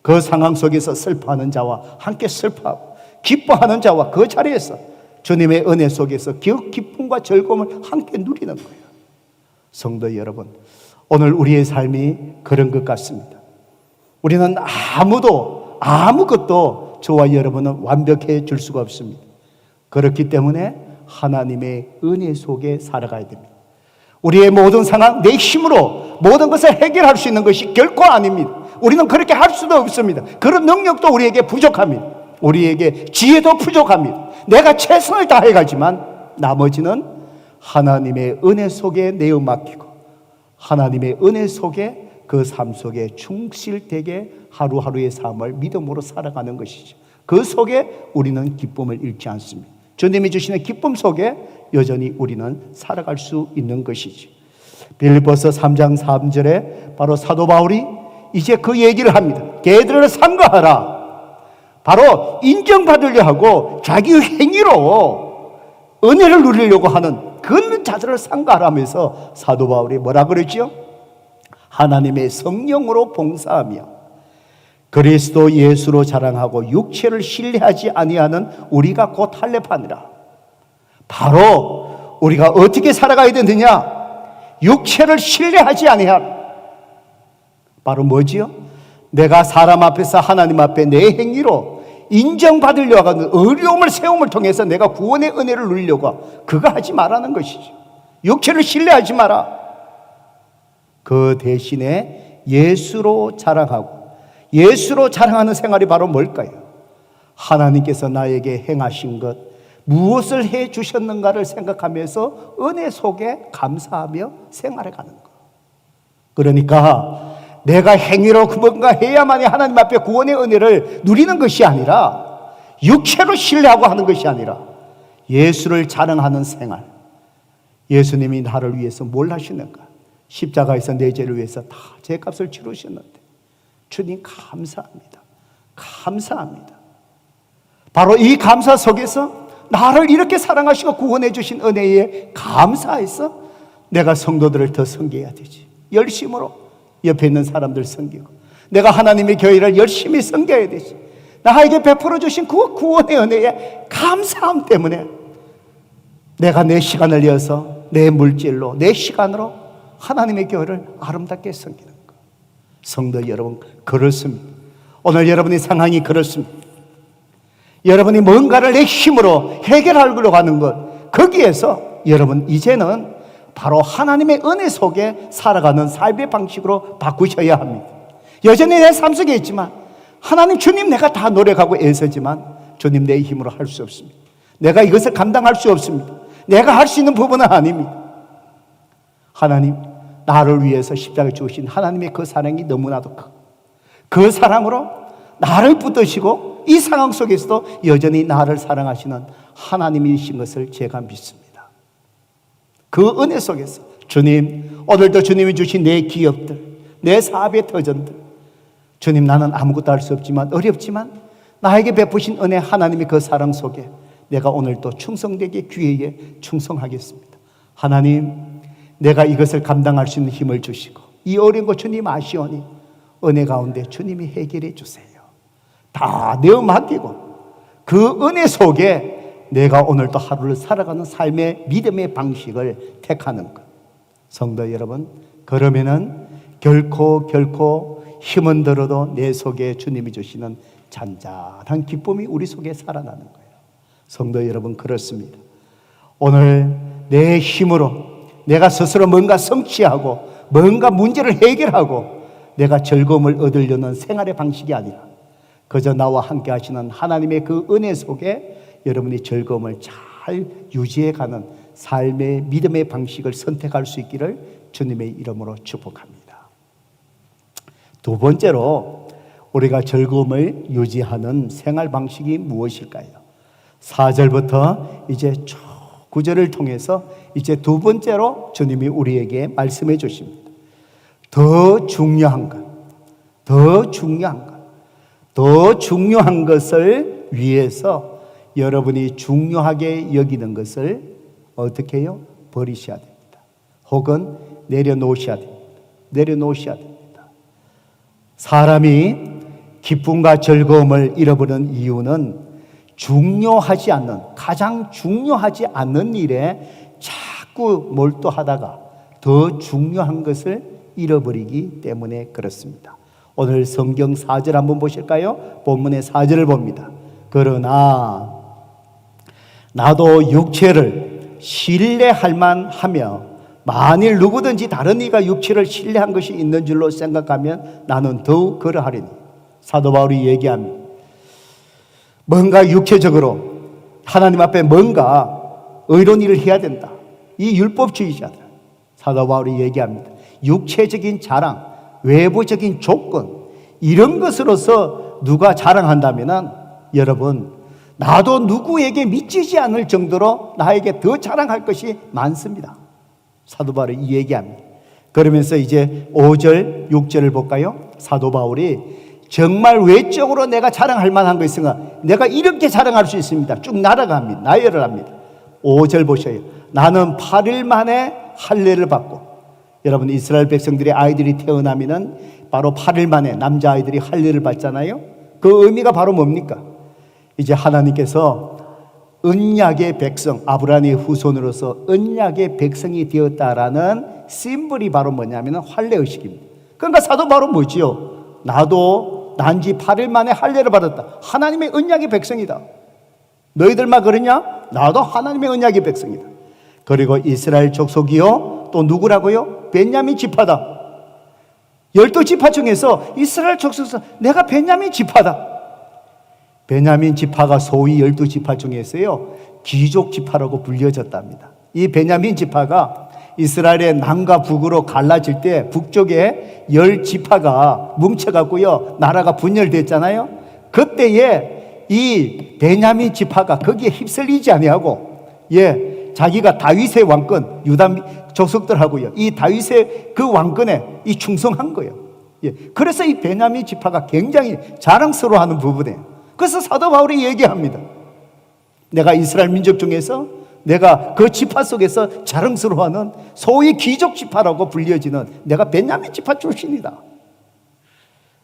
그 상황 속에서 슬퍼하는 자와 함께 슬퍼하고 기뻐하는 자와 그 자리에서 주님의 은혜 속에서 기쁨과 즐거움을 함께 누리는 거예요. 성도 여러분, 오늘 우리의 삶이 그런 것 같습니다. 우리는 아무것도 저와 여러분은 완벽해 줄 수가 없습니다. 그렇기 때문에 하나님의 은혜 속에 살아가야 됩니다. 우리의 모든 상황, 내 힘으로 모든 것을 해결할 수 있는 것이 결코 아닙니다. 우리는 그렇게 할 수도 없습니다. 그런 능력도 우리에게 부족합니다. 우리에게 지혜도 부족합니다. 내가 최선을 다해가지만 나머지는 하나님의 은혜 속에 내어 맡기고 하나님의 은혜 속에 그 삶 속에 충실되게 하루하루의 삶을 믿음으로 살아가는 것이죠. 그 속에 우리는 기쁨을 잃지 않습니다. 주님이 주시는 기쁨 속에 여전히 우리는 살아갈 수 있는 것이지. 빌립보서 3장 3절에 바로 사도 바울이 이제 그 얘기를 합니다. 걔들을 삼가하라. 바로 인정받으려 하고 자기 행위로 은혜를 누리려고 하는 그런 자들을 삼가하라면서 사도 바울이 뭐라 그랬죠? 하나님의 성령으로 봉사하며 그리스도 예수로 자랑하고 육체를 신뢰하지 아니하는 우리가 곧 할례파니라. 바로 우리가 어떻게 살아가야 되느냐? 육체를 신뢰하지 아니하라. 바로 뭐지요? 내가 사람 앞에서 하나님 앞에 내 행위로 인정받으려고 하는 어려움을 세움을 통해서 내가 구원의 은혜를 누리려고 그거 하지 말라는 것이죠. 육체를 신뢰하지 마라. 그 대신에 예수로 자랑하고 예수로 자랑하는 생활이 바로 뭘까요? 하나님께서 나에게 행하신 것, 무엇을 해 주셨는가를 생각하면서 은혜 속에 감사하며 생활해 가는 것. 그러니까 내가 행위로 뭔가 해야만이 하나님 앞에 구원의 은혜를 누리는 것이 아니라, 육체로 신뢰하고 하는 것이 아니라 예수를 자랑하는 생활. 예수님이 나를 위해서 뭘 하시는가? 십자가에서 내 죄를 위해서 다 죄값을 치르셨는데 주님 감사합니다. 감사합니다. 바로 이 감사 속에서 나를 이렇게 사랑하시고 구원해 주신 은혜에 감사해서 내가 성도들을 더 섬겨야 되지. 열심으로 옆에 있는 사람들 섬기고, 내가 하나님의 교회를 열심히 섬겨야 되지. 나에게 베풀어 주신 그 구원의 은혜에 감사함 때문에 내가 내 시간을 내어서 내 물질로, 내 시간으로 하나님의 교회를 아름답게 섬기는 것. 성도 여러분, 그렇습니다. 오늘 여러분의 상황이 그렇습니다. 여러분이 뭔가를 내 힘으로 해결하려고 하는 것, 거기에서 여러분 이제는 바로 하나님의 은혜 속에 살아가는 삶의 방식으로 바꾸셔야 합니다. 여전히 내 삶 속에 있지만, 하나님 주님 내가 다 노력하고 애쓰지만 주님 내 힘으로 할 수 없습니다. 내가 이것을 감당할 수 없습니다. 내가 할 수 있는 부분은 아닙니다. 하나님, 나를 위해서 십자가에 죽으신 하나님의 그 사랑이 너무나도 크고, 그 사랑으로 나를 붙드시고 이 상황 속에서도 여전히 나를 사랑하시는 하나님이신 것을 제가 믿습니다. 그 은혜 속에서 주님, 오늘도 주님이 주신 내 기업들, 내 사업의 터전들, 주님 나는 아무것도 할 수 없지만, 어렵지만 나에게 베푸신 은혜 하나님의 그 사랑 속에 내가 오늘도 충성되게 귀에 충성하겠습니다. 하나님, 내가 이것을 감당할 수 있는 힘을 주시고 이 어려운 거 주님 아시오니 은혜 가운데 주님이 해결해 주세요. 다 내어 맡기고 그 은혜 속에 내가 오늘도 하루를 살아가는 삶의 믿음의 방식을 택하는 것. 성도 여러분, 그러면은 결코 힘은 들어도 내 속에 주님이 주시는 잔잔한 기쁨이 우리 속에 살아나는 거예요. 성도 여러분, 그렇습니다. 오늘 내 힘으로 내가 스스로 뭔가 성취하고 뭔가 문제를 해결하고 내가 즐거움을 얻으려는 생활의 방식이 아니라 그저 나와 함께 하시는 하나님의 그 은혜 속에 여러분이 즐거움을 잘 유지해가는 삶의 믿음의 방식을 선택할 수 있기를 주님의 이름으로 축복합니다. 두 번째로 우리가 즐거움을 유지하는 생활 방식이 무엇일까요? 4절부터 이제 쭉 9절을 통해서 이제 두 번째로 주님이 우리에게 말씀해 주십니다. 더 중요한 것을 위해서 여러분이 중요하게 여기는 것을 어떻게 해요? 버리셔야 됩니다. 혹은 내려놓으셔야 됩니다. 사람이 기쁨과 즐거움을 잃어버리는 이유는 가장 중요하지 않는 일에 자꾸 몰두하다가 더 중요한 것을 잃어버리기 때문에 그렇습니다. 오늘 성경 4절 한번 보실까요? 본문의 4절을 봅니다. 그러나 나도 육체를 신뢰할 만하며 만일 누구든지 다른 이가 육체를 신뢰한 것이 있는 줄로 생각하면 나는 더욱 그러하리니. 사도 바울이 얘기합니다. 뭔가 육체적으로 하나님 앞에 뭔가 의로운 일을 해야 된다. 이 율법주의자들, 사도 바울이 얘기합니다. 육체적인 자랑, 외부적인 조건, 이런 것으로서 누가 자랑한다면 여러분, 나도 누구에게 미치지 않을 정도로 나에게 더 자랑할 것이 많습니다. 사도 바울이 이 얘기합니다. 그러면서 이제 5절, 6절을 볼까요? 사도 바울이 정말 외적으로 내가 자랑할 만한 거 있으면 내가 이렇게 자랑할 수 있습니다. 쭉 날아갑니다. 나열을 합니다. 5절 보셔요. 나는 8일 만에 할례를 받고, 여러분 이스라엘 백성들의 아이들이 태어나면은 바로 8일 만에 남자아이들이 할례를 받잖아요. 그 의미가 바로 뭡니까? 이제 하나님께서 언약의 백성, 아브라함의 후손으로서 언약의 백성이 되었다라는 심볼이 바로 뭐냐면 할례의식입니다. 그러니까 사도 바울은 뭐지요? 나도 난지 8일 만에 할례를 받았다. 하나님의 언약의 백성이다. 너희들만 그러냐? 나도 하나님의 언약의 백성이다. 그리고 이스라엘 족속이요, 또 누구라고요? 베냐민 지파다. 12지파 중에서 이스라엘 족속에서 내가 베냐민 지파다. 베냐민 지파가 소위 12지파 중에서요, 귀족 지파라고 불려졌답니다. 이 베냐민 지파가 이스라엘의 남과 북으로 갈라질 때 북쪽에 10지파가 뭉쳐갖고요, 나라가 분열됐잖아요. 그때에 이 베냐민 지파가 거기에 휩쓸리지 아니하고, 자기가 다윗의 왕권, 유다 족속들하고요, 이 다윗의 그 왕권에 이 충성한 거예요. 그래서 이 베냐민 지파가 굉장히 자랑스러워하는 부분이에요. 그래서 사도 바울이 얘기합니다. 내가 이스라엘 민족 중에서 내가 그 지파 속에서 자랑스러워하는 소위 귀족 지파라고 불려지는 내가 베냐민 지파 출신이다.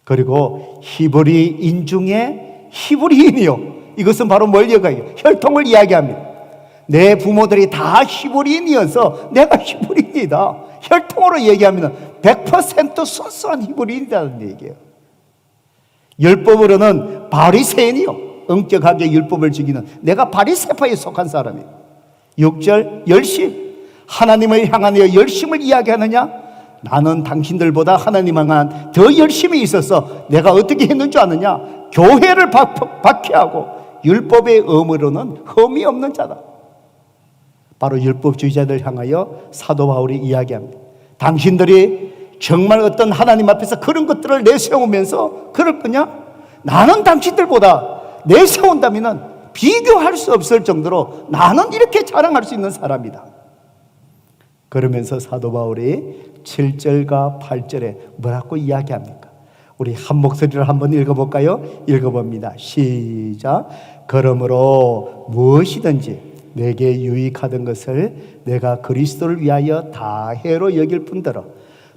그리고 히브리인 중에 히브리인이요. 이것은 바로 뭘 얘기해요? 혈통을 이야기합니다. 내 부모들이 다 히브리인이어서 내가 히브리인이다. 혈통으로 얘기하면 100% 순수한 히브리인이라는 얘기예요. 율법으로는 바리새인이요, 엄격하게 율법을 지키는 내가 바리새파에 속한 사람이에요. 6절 열심, 하나님을 향한 열심을 이야기하느냐? 나는 당신들보다 하나님 향한 더 열심히 있어서 내가 어떻게 했는 줄 아느냐? 교회를 박해하고 율법의 의무로는 흠이 없는 자다. 바로 율법주의자들 향하여 사도 바울이 이야기합니다. 당신들이 정말 어떤 하나님 앞에서 그런 것들을 내세우면서 그럴 거냐? 나는 당신들보다 내세운다면 비교할 수 없을 정도로 나는 이렇게 자랑할 수 있는 사람이다. 그러면서 사도 바울이 7절과 8절에 뭐라고 이야기합니까? 우리 한 목소리로 한번 읽어볼까요? 읽어봅니다. 시작. 그러므로 무엇이든지 내게 유익하던 것을 내가 그리스도를 위하여 다 해로 여길 뿐더러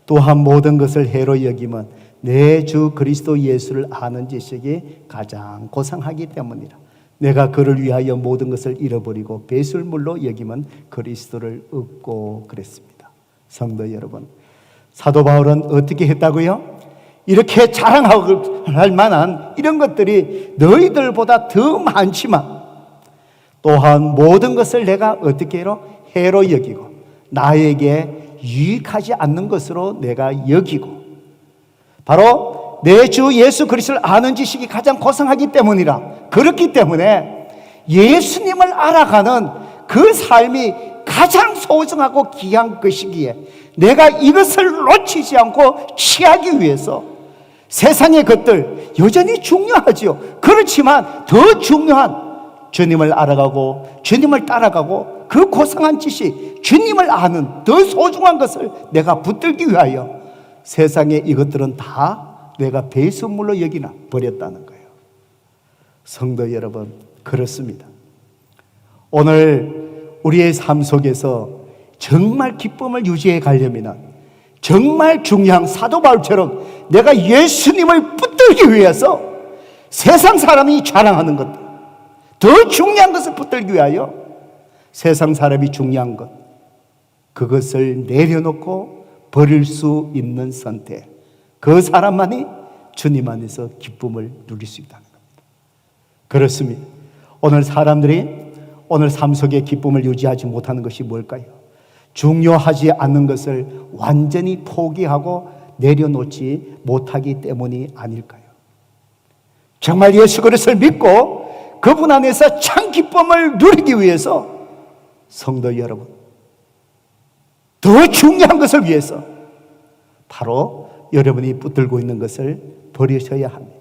또한 모든 것을 해로 여김은 내 주 그리스도 예수를 아는 지식이 가장 고상하기 때문이라. 내가 그를 위하여 모든 것을 잃어버리고 배설물로 여김은 그리스도를 얻고 그랬습니다. 성도 여러분, 사도 바울은 어떻게 했다고요? 이렇게 자랑할 만한 이런 것들이 너희들보다 더 많지만 또한 모든 것을 내가 어떻게 해로 여기고 나에게 유익하지 않는 것으로 내가 여기고 바로 내 주 예수 그리스도를 아는 지식이 가장 고상하기 때문이라. 그렇기 때문에 예수님을 알아가는 그 삶이 가장 소중하고 귀한 것이기에 내가 이것을 놓치지 않고 취하기 위해서 세상의 것들 여전히 중요하지요. 그렇지만 더 중요한 주님을 알아가고 주님을 따라가고 그 고상한 지식, 주님을 아는 더 소중한 것을 내가 붙들기 위하여 세상의 이것들은 다 내가 배설물로 여기나 버렸다는 거예요. 성도 여러분, 그렇습니다. 오늘 우리의 삶 속에서 정말 기쁨을 유지해 가려면 정말 중요한 사도 바울처럼 내가 예수님을 붙들기 위해서 세상 사람이 자랑하는 것, 더 중요한 것을 붙들기 위하여 세상 사람이 중요한 것, 그것을 내려놓고 버릴 수 있는 선택, 그 사람만이 주님 안에서 기쁨을 누릴 수 있다는 겁니다. 그렇습니다. 오늘 사람들이 오늘 삶 속에 기쁨을 유지하지 못하는 것이 뭘까요? 중요하지 않는 것을 완전히 포기하고 내려놓지 못하기 때문이 아닐까요? 정말 예수 그리스도를 믿고 그분 안에서 참 기쁨을 누리기 위해서 성도 여러분, 더 중요한 것을 위해서 바로 여러분이 붙들고 있는 것을 버리셔야 합니다.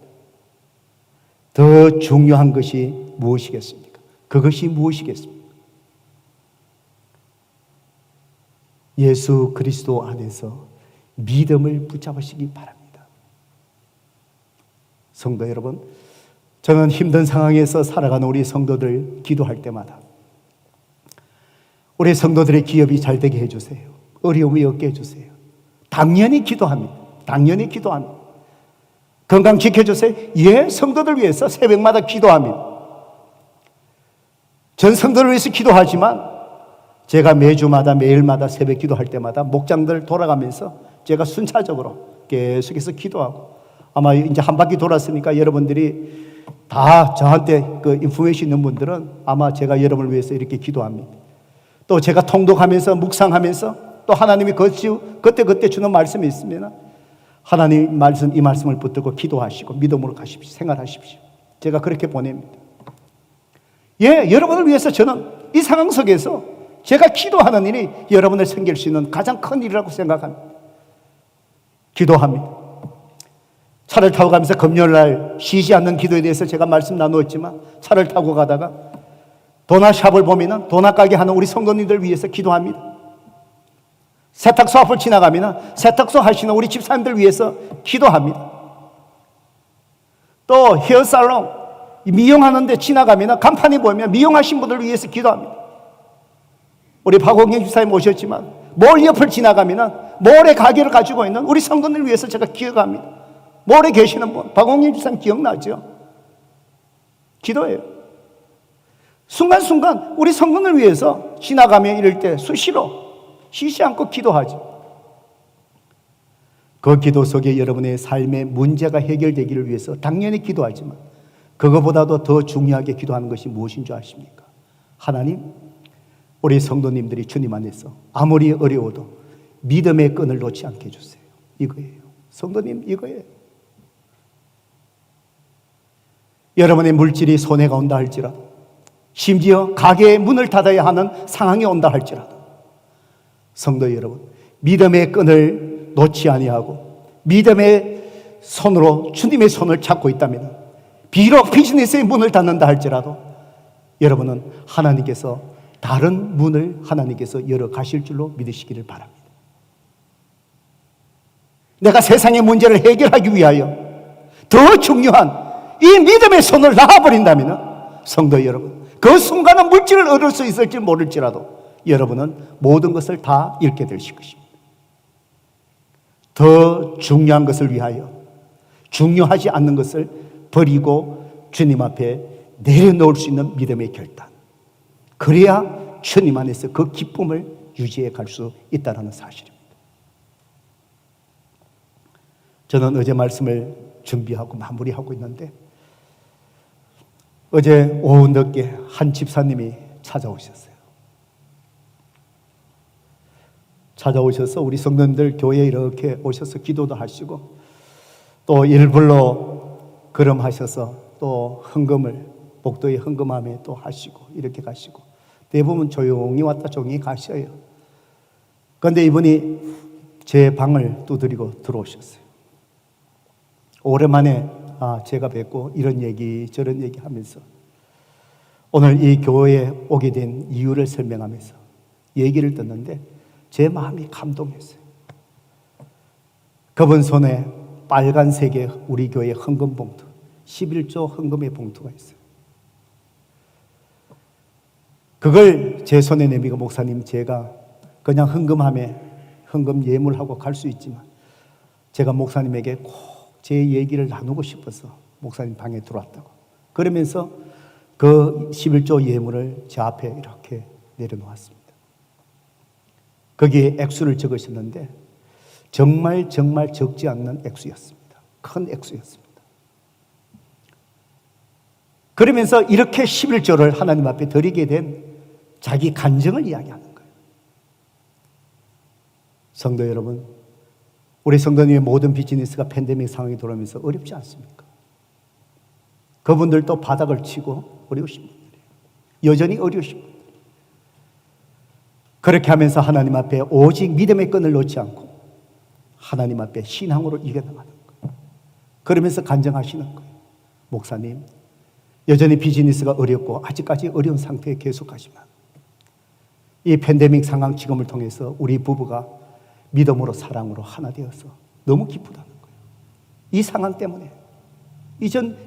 더 중요한 것이 무엇이겠습니까? 그것이 무엇이겠습니까? 예수 그리스도 안에서 믿음을 붙잡으시기 바랍니다. 성도 여러분, 저는 힘든 상황에서 살아가는 우리 성도들 기도할 때마다 우리 성도들의 기업이 잘 되게 해주세요. 어려움이 없게 해주세요. 당연히 기도합니다. 당연히 기도합니다. 건강 지켜주세요. 예, 성도들 위해서 새벽마다 기도합니다. 전 성도를 위해서 기도하지만 제가 매주마다 매일마다 새벽 기도할 때마다 목장들 돌아가면서 제가 순차적으로 계속해서 기도하고 아마 이제 한 바퀴 돌았으니까 여러분들이 다 저한테 그 인포메이션 있는 분들은 아마 제가 여러분을 위해서 이렇게 기도합니다. 또 제가 통독하면서 묵상하면서 또 하나님이 그때 주는 말씀이 있으면 하나님 말씀, 이 말씀을 붙들고 기도하시고 믿음으로 가십시오. 생활하십시오. 제가 그렇게 보냅니다. 예, 여러분을 위해서 저는 이 상황 속에서 제가 기도하는 일이 여러분을 섬길 수 있는 가장 큰 일이라고 생각합니다. 기도합니다. 차를 타고 가면서 금요일날 쉬지 않는 기도에 대해서 제가 말씀 나누었지만, 차를 타고 가다가 도넛샵을 보면 도넛 가게 하는 우리 성도님들 위해서 기도합니다. 세탁소 앞을 지나가면 세탁소 하시는 우리 집사님들 위해서 기도합니다. 또 헤어살롱, 미용하는 데 지나가면 간판이 보이면 미용하신 분들 위해서 기도합니다. 우리 박홍경 집사님 오셨지만 몰 옆을 지나가면 몰의 가게를 가지고 있는 우리 성도님을 위해서 제가 기도합니다. 몰에 계시는 분, 박홍경 집사님 기억나죠? 기도해요. 순간순간 우리 성도님을 위해서 지나가며 이럴 때 수시로 쉬지 않고 기도하죠. 그 기도 속에 여러분의 삶의 문제가 해결되기를 위해서 당연히 기도하지만, 그거보다도 더 중요하게 기도하는 것이 무엇인 줄 아십니까? 하나님, 우리 성도님들이 주님 안에서 아무리 어려워도 믿음의 끈을 놓지 않게 해주세요. 이거예요. 성도님, 이거예요. 여러분의 물질이 손해가 온다 할지라도, 심지어 가게의 문을 닫아야 하는 상황이 온다 할지라도, 성도 여러분, 믿음의 끈을 놓지 아니하고 믿음의 손으로 주님의 손을 잡고 있다면, 비록 비즈니스의 문을 닫는다 할지라도 여러분은 하나님께서 다른 문을 하나님께서 열어 가실 줄로 믿으시기를 바랍니다. 내가 세상의 문제를 해결하기 위하여 더 중요한 이 믿음의 손을 놔버린다면, 성도 여러분, 그 순간은 물질을 얻을 수 있을지 모를지라도 여러분은 모든 것을 다 잃게 되실 것입니다. 더 중요한 것을 위하여 중요하지 않는 것을 버리고 주님 앞에 내려놓을 수 있는 믿음의 결단, 그래야 주님 안에서 그 기쁨을 유지해 갈 수 있다는 사실입니다. 저는 어제 말씀을 준비하고 마무리하고 있는데, 어제 오후 늦게 한 집사님이 찾아오셨어요. 찾아오셔서 우리 성도님들 교회에 이렇게 오셔서 기도도 하시고, 또 일불로 걸음하셔서 또 헌금을 복도에 헌금함에 또 하시고 이렇게 가시고, 대부분 조용히 왔다 조용히 가셔요. 그런데 이분이 제 방을 두드리고 들어오셨어요. 오랜만에 제가 뵙고 이런 얘기 저런 얘기 하면서 오늘 이 교회에 오게 된 이유를 설명하면서 얘기를 듣는데 제 마음이 감동했어요. 그분 손에 빨간색의 우리 교회 헌금 봉투, 11조 헌금의 봉투가 있어요. 그걸 제 손에 내미고, 목사님, 제가 그냥 헌금함에 헌금 예물하고 갈 수 있지만 제가 목사님에게 꼭 제 얘기를 나누고 싶어서 목사님 방에 들어왔다고. 그러면서 그 11조 예물을 제 앞에 이렇게 내려놓았습니다. 거기에 액수를 적으셨는데 정말 적지 않는 액수였습니다. 큰 액수였습니다. 그러면서 이렇게 11조를 하나님 앞에 드리게 된 자기 간증을 이야기하는 거예요. 성도 여러분, 우리 성도님의 모든 비즈니스가 팬데믹 상황이 돌아오면서 어렵지 않습니까? 그분들도 바닥을 치고 어려우신 분들이에요. 여전히 어려우신 분들. 그렇게 하면서 하나님 앞에 오직 믿음의 끈을 놓지 않고 하나님 앞에 신앙으로 이겨나가는 거예요. 그러면서 간증하시는 거예요. 목사님, 여전히 비즈니스가 어렵고 아직까지 어려운 상태에 계속하지만 이 팬데믹 상황 지금을 통해서 우리 부부가 믿음으로 사랑으로 하나 되어서 너무 기쁘다는 거예요. 이 상황 때문에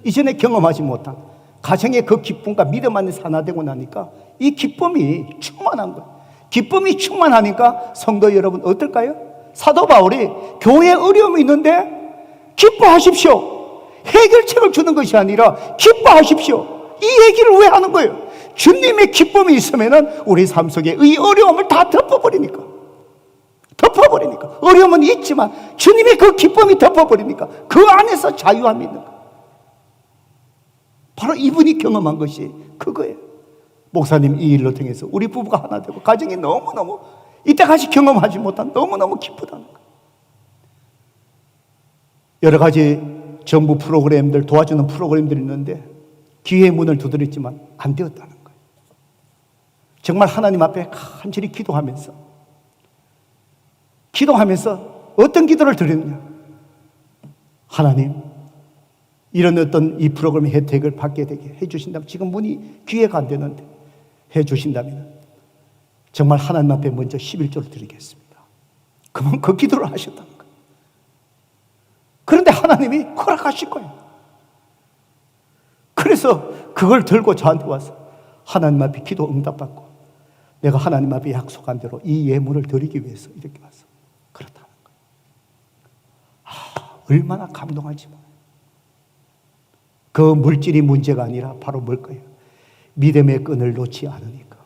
이전에 경험하지 못한 가정의 그 기쁨과 믿음 안에서 하나 되고 나니까 이 기쁨이 충만한 거예요. 기쁨이 충만하니까 성도 여러분 어떨까요? 사도 바울이 교회에 어려움이 있는데 기뻐하십시오. 해결책을 주는 것이 아니라 기뻐하십시오. 이 얘기를 왜 하는 거예요? 주님의 기쁨이 있으면 우리 삶 속에 이 어려움을 다 덮어버리니까. 어려움은 있지만 주님의 그 기쁨이 덮어버리니까 그 안에서 자유함이 있는 거예요. 바로 이분이 경험한 것이 그거예요. 목사님, 이 일로 통해서 우리 부부가 하나 되고 가정이 너무너무 이때까지 경험하지 못한 너무너무 기쁘다는 거예요. 여러 가지 정부 프로그램들, 도와주는 프로그램들이 있는데 기회의 문을 두드렸지만 안 되었다는 거예요. 정말 하나님 앞에 간절히 기도하면서 어떤 기도를 드렸냐? 하나님, 이런 어떤 이 프로그램 혜택을 받게 되게 해주신다면, 지금 문이 기회가 안 되는데 해주신다면 정말 하나님 앞에 먼저 11조를 드리겠습니다. 그만 그 기도를 하셨다는 거예요. 그런데 하나님이 허락하실 거예요. 그래서 그걸 들고 저한테 와서 하나님 앞에 기도 응답받고 내가 하나님 앞에 약속한 대로 이 예물을 드리기 위해서 이렇게 와서 그렇다는 거예요. 얼마나 감동하지 뭐. 그 물질이 문제가 아니라 바로 뭘 거예요? 믿음의 끈을 놓지 않으니까.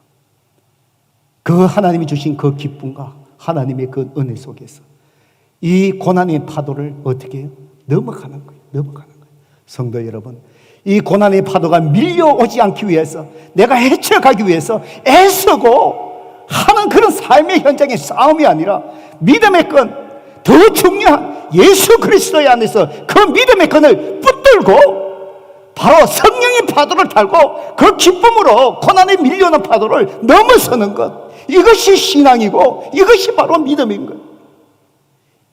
그 하나님이 주신 그 기쁨과 하나님의 그 은혜 속에서 이 고난의 파도를 어떻게 해요? 넘어가는 거예요. 성도 여러분, 이 고난의 파도가 밀려오지 않기 위해서, 내가 헤쳐가기 위해서 애쓰고 하는 그런 삶의 현장의 싸움이 아니라 믿음의 끈, 더 중요한 예수 그리스도의 안에서 그 믿음의 끈을 붙들고 바로 성령의 파도를 달고 그 기쁨으로 고난에 밀려오는 파도를 넘어서는 것, 이것이 신앙이고 이것이 바로 믿음인 것.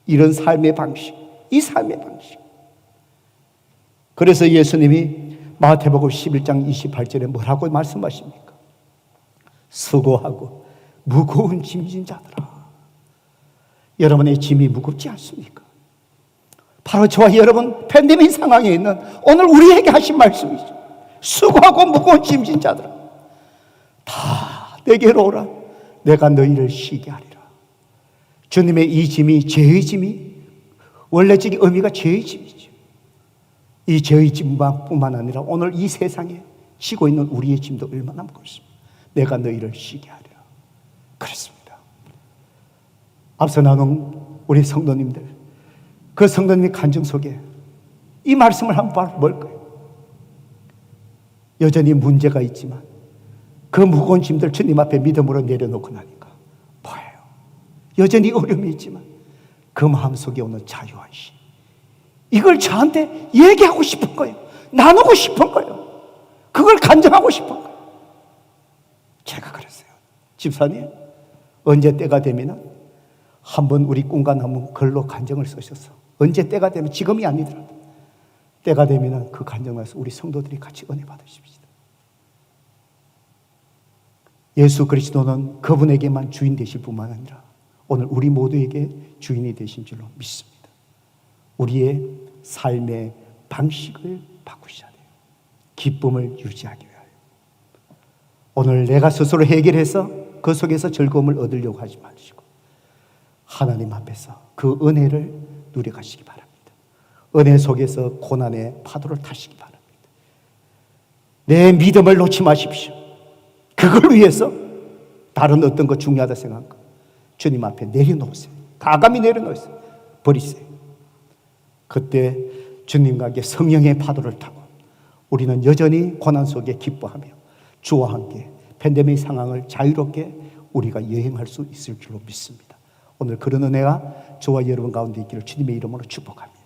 이런 삶의 방식, 이 삶의 방식. 그래서 예수님이 마태복음 11장 28절에 뭐라고 말씀하십니까? 수고하고 무거운 짐진 자들아, 여러분의 짐이 무겁지 않습니까? 바로 저와 여러분 팬데믹 상황에 있는 오늘 우리에게 하신 말씀이죠. 수고하고 무거운 짐진 자들아, 다 내게로 오라. 내가 너희를 쉬게 하리라. 주님의 이 짐이 죄의 짐이, 원래적인 의미가 죄의 짐이죠. 이 죄의 짐뿐만 아니라 오늘 이 세상에 지고 있는 우리의 짐도 얼마나 무겁습니다. 내가 너희를 쉬게 하리라. 그렇습니다. 앞서 나눈 우리 성도님들, 그 성도님의 간증 속에 이 말씀을 한번 봐도 뭘까요? 여전히 문제가 있지만 그 무거운 짐들 주님 앞에 믿음으로 내려놓고 나니까 뭐예요? 여전히 어려움이 있지만 그 마음속에 오는 자유한심, 이걸 저한테 얘기하고 싶은 거예요. 나누고 싶은 거예요. 그걸 간증하고 싶은 거예요. 제가 그랬어요. 집사님, 언제 때가 되면 한번 우리 꿈과 나무 글로 간증을 쓰셔서 언제 때가 되면, 지금이 아니더라도 때가 되면 그 간증에서 우리 성도들이 같이 은혜 받으십시다. 예수 그리스도는 그분에게만 주인 되실 뿐만 아니라 오늘 우리 모두에게 주인이 되신 줄로 믿습니다. 우리의 삶의 방식을 바꾸셔야 돼요. 기쁨을 유지하기 위하여. 오늘 내가 스스로 해결해서 그 속에서 즐거움을 얻으려고 하지 마시고 하나님 앞에서 그 은혜를 누려가시기 바랍니다. 은혜 속에서 고난의 파도를 타시기 바랍니다. 내 믿음을 놓지 마십시오. 그걸 위해서 다른 어떤 거 중요하다 생각한 거 주님 앞에 내려놓으세요. 가감히 내려놓으세요. 버리세요. 그때 주님과 함께 성령의 파도를 타고 우리는 여전히 고난 속에 기뻐하며 주와 함께 팬데믹 상황을 자유롭게 우리가 여행할 수 있을 줄로 믿습니다. 오늘 그런 은혜가 저와 여러분 가운데 있기를 주님의 이름으로 축복합니다.